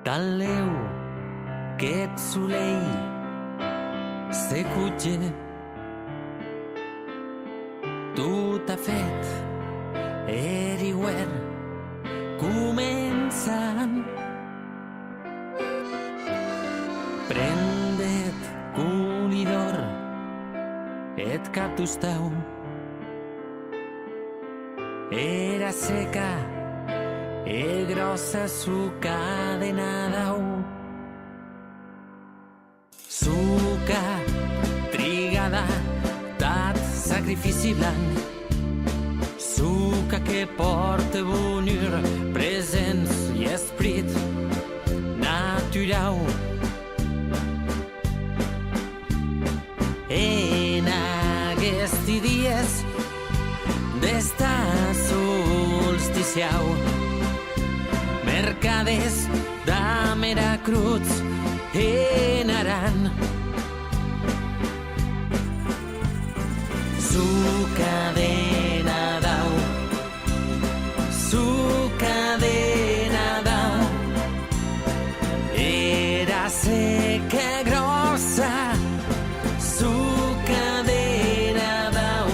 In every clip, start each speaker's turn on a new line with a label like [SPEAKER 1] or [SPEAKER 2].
[SPEAKER 1] Talleu qu'eth solei se cutge, tot ha fet er hivern començant. Prendet conidor eth cap tostau, era seca e grossa suca de nadau. Suca trigada dat sacrifici blanc, suca que porta bonheur, presents i esprit natural. En aguesti dies d'esta solsticiau, mercades d'amera cruz en Aran. Suca de Nadau, suca de Nadau, era seca grossa, suca de Nadau,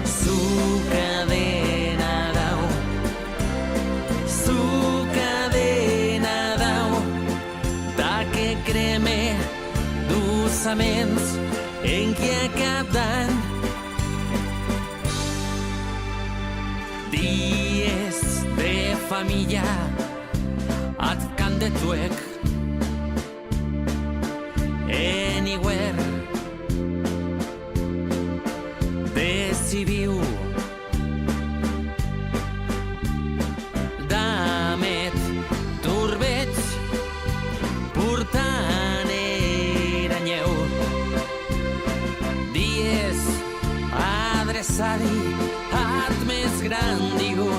[SPEAKER 1] suca de Nadau, suca de Nadau, ta que creme dolçaments en qui a cap d'any. Dies de família at can de tuec, en hivern de civiu, damet turbeig portant era nyeu. Dies adreçadi at més gran, digo.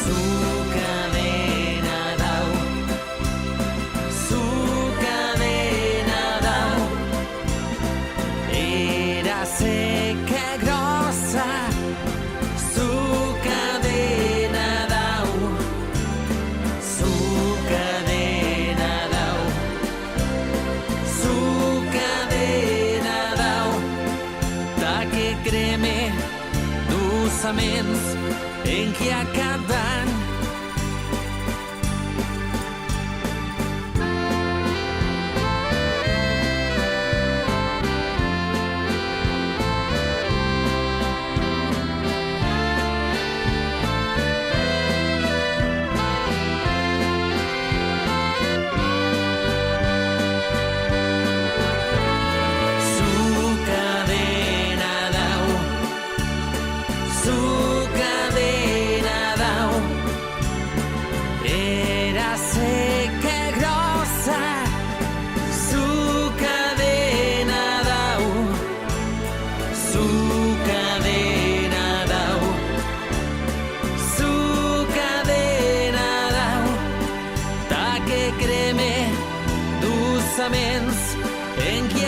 [SPEAKER 1] Suca de Nadau, suca de Nadau, era seca grossa, suca de Nadau, suca de Nadau, suca de Nadau, ta que creme dolçaments en qui a cap d'any. Suca de Nadau, era seca grossa, suca de Nadau, suca de Nadau, suca de Nadau, ta que creme dolçaments en qui